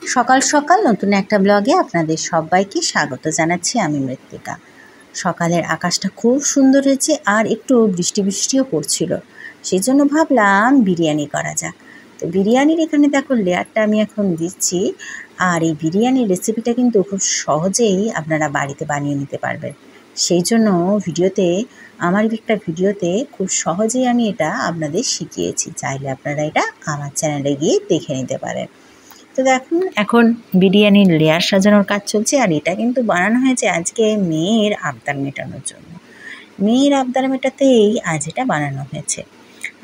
সকাল সকাল নতুন একটা ব্লগে আপনাদের সবাইকে স্বাগত জানাচ্ছি। আমি মৃত্তিকা। সকালের আকাশটা খুব সুন্দর হয়েছে আর একটু বৃষ্টি বৃষ্টিও পড়ছিল, সেই জন্য ভাবলাম বিরিয়ানি করা যাক। তো বিরিয়ানির এখানে দেখো লেয়ারটা আমি এখন দিচ্ছি। আর এই বিরিয়ানির রেসিপিটা কিন্তু খুব সহজেই আপনারা বাড়িতে বানিয়ে নিতে পারবেন। সেই জন্য আমার একটা ভিডিওতে খুব সহজেই আমি এটা আপনাদের শিখিয়েছি। চাইলে আপনারা এটা আমার চ্যানেলে গিয়ে দেখে নিতে পারেন। তো দেখুন, এখন বিরিয়ানির লেয়ার সাজানোর কাজ চলছে। আর এটা কিন্তু বানানো হয়েছে আজকে মেয়ের আবদার মেটানোর জন্য। মেয়ের আবদার মেটাতেই আজ এটা বানানো হয়েছে।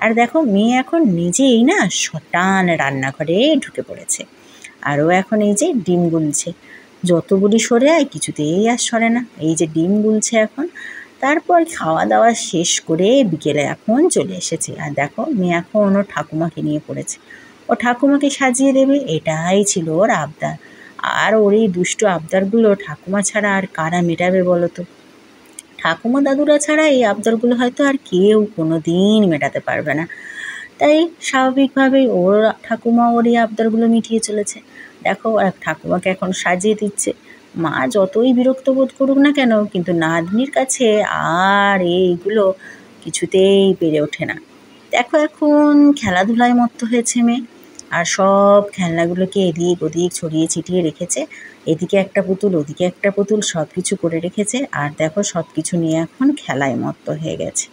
আর দেখো, মেয়ে এখন নিজেই না শটান রান্নাঘরে ঢুকে পড়েছে। আরও এখন এই যে ডিম গুলছে। যতগুলি সরে আয় কিছুতেই আর সরে না। এই যে ডিম গুলছে এখন। তারপর খাওয়া দাওয়া শেষ করে বিকেলে এখন চলে এসেছে। আর দেখো, মেয়ে এখন ওর ঠাকুমাকে নিয়ে পড়েছে। ও ঠাকুমাকে সাজিয়ে দেবে, এটাই ছিল ওর আবদার। আর ওর এই দুষ্টু আবদারগুলো ঠাকুমা ছাড়া আর কারা মেটাবে বলো তো? ঠাকুমা দাদুরা ছাড়া এই আবদারগুলো হয়তো আর কেউ কোনো দিন মেটাতে পারবে না। তাই স্বাভাবিকভাবেই ওর ঠাকুমা ওর এই আবদারগুলো মিটিয়ে চলেছে। দেখো, ঠাকুমাকে এখন সাজিয়ে দিচ্ছে। মা যতই বিরক্ত বোধ করুক না কেন, কিন্তু নাতনির কাছে আর এইগুলো কিছুতেই পেরে ওঠে না। দেখো, এখন খেলাধুলায় মত্ত হয়েছে মেয়ে। আর সব খেলনাগুলোকে এদিক ওদিক ছড়িয়ে ছিটিয়ে রেখেছে। এদিকে একটা পুতুল, ওদিকে একটা পুতুল, সব কিছু করে রেখেছে। আর দেখো, সব কিছু নিয়ে এখন খেলায় মত্ত হয়ে গেছে।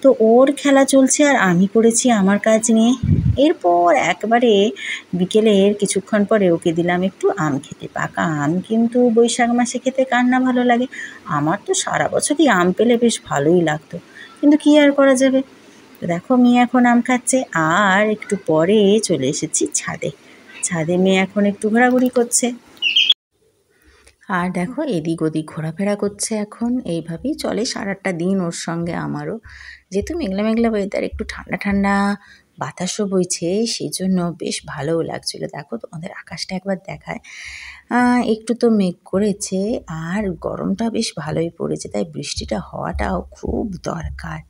তো ওর খেলা চলছে আর আমি করেছি আমার কাজ নিয়ে। এরপর একবারে বিকেলের কিছুক্ষণ পরে ওকে দিলাম একটু আম খেতে। পাকা আম কিন্তু বৈশাখ মাসে খেতে কার না ভালো লাগে? আমার তো সারা বছরই আম পেলে বেশ ভালোই লাগতো, কিন্তু কী আর করা যাবে। দেখো, মেয়ে এখন আম খাচ্ছে। আর একটু পরে চলে এসেছি ছাদে। ছাদে মেয়ে এখন একটু ঘোরাঘুরি করছে। আর দেখো, এদিক ওদিক ঘোরাফেরা করছে। এখন এইভাবেই চলে সারাটা দিন ওর সঙ্গে আমারও। যেহেতু মেঘলা মেঘলা ওয়েদার, একটু ঠান্ডা ঠান্ডা বাতাসও বইছে, সেই জন্য বেশ ভালোও লাগছিলো। দেখো, তোমাদের আকাশটা একবার দেখায়। একটু তো মেঘ করেছে আর গরমটা বেশ ভালোই পড়েছে, তাই বৃষ্টিটা হওয়াটাও খুব দরকার।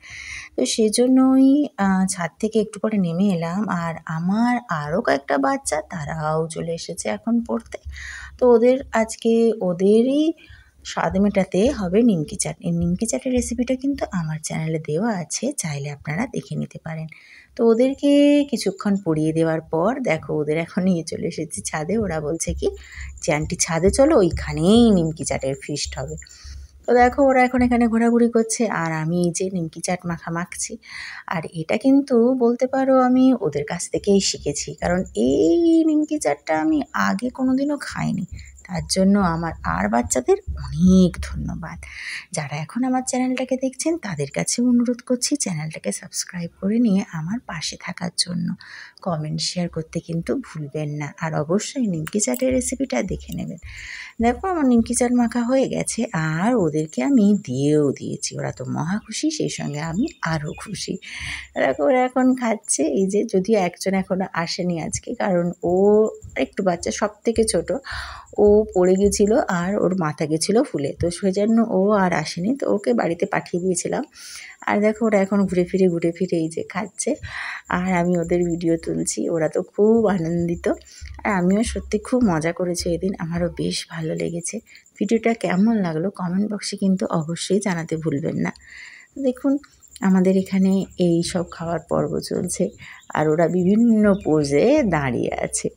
তো সেজন্যই ছাদ থেকে একটু পরে নেমে এলাম। আর আমার আরও কয়েকটা বাচ্চা, তারাও চলে এসেছে এখন পড়তে। তো আজকে ওদেরই স্বাদ মেটাতে হবে নিমকি চাট। এই নিমকি চাটের রেসিপিটা কিন্তু আমার চ্যানেলে দেওয়া আছে, চাইলে আপনারা দেখে নিতে পারেন। তো ওদেরকে কিছুক্ষণ পড়িয়ে দেওয়ার পর দেখো, ওদের এখন নিয়ে চলে এসেছি ছাদে। ওরা বলছে কি যে, আন্টি ছাদে চলো, ওইখানেই নিমকি চাটের ফিস্ট হবে। তো দেখো, ওরা এখন এখানে ঘোরাঘুরি করছে আর আমি এই যে নিমকি চাট মাখছি। আর এটা কিন্তু বলতে পারো আমি ওদের কাছ থেকেই শিখেছি, কারণ এই নিমকি চাটটা আমি আগে কোনোদিনও খাইনি। তার জন্য আমার আর বাচ্চাদের অনেক ধন্যবাদ। যারা এখন আমার চ্যানেলটাকে দেখছেন তাদের কাছেও অনুরোধ করছি চ্যানেলটাকে সাবস্ক্রাইব করে নিয়ে আমার পাশে থাকার জন্য। কমেন্ট শেয়ার করতে কিন্তু ভুলবেন না। আর অবশ্যই নিমকি চাটের রেসিপিটা দেখে নেবেন। দেখো, আমার নিমকি চাট মাখা হয়ে গেছে আর ওদেরকে আমি দিয়েও দিয়েছি। ওরা তো মহা খুশি, সেই সঙ্গে আমি আরও খুশি। দেখো, ওরা এখন খাচ্ছে। এই যে, যদিও একজন এখনও আসেনি আজকে, কারণ ও একটু বাচ্চা, সব থেকে ছোটো। ও পড়ে গেছিলো আর ওর মাথা গেছিলো ফুলে, তো সেজন্য ও আর আসেনি। তো ওকে বাড়িতে পাঠিয়ে দিয়েছিলাম। আর দেখো, ওরা এখন ঘুরে ফিরে এই যে খাচ্ছে। আর আমি ওদের ভিডিও তুলছি। ওরা তো খুব আনন্দিত। আর আমিও সত্যি খুব মজা করেছি এদিন। আমারও বেশ ভালো লেগেছে। ভিডিওটা কেমন লাগলো কমেন্ট বক্সে কিন্তু অবশ্যই জানাতে ভুলবেন না। দেখুন, আমাদের এখানে এই সব খাওয়ার পর্ব চলছে আর ওরা বিভিন্ন পোজে দাঁড়িয়ে আছে।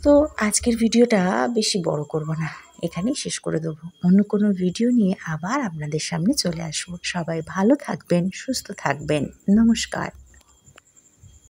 তো আজকের ভিডিওটা বেশি বড় করব না, এখানেই শেষ করে দেবো। অন্য কোনো ভিডিও নিয়ে আবার আপনাদের সামনে চলে আসবো। সবাই ভালো থাকবেন, সুস্থ থাকবেন। নমস্কার।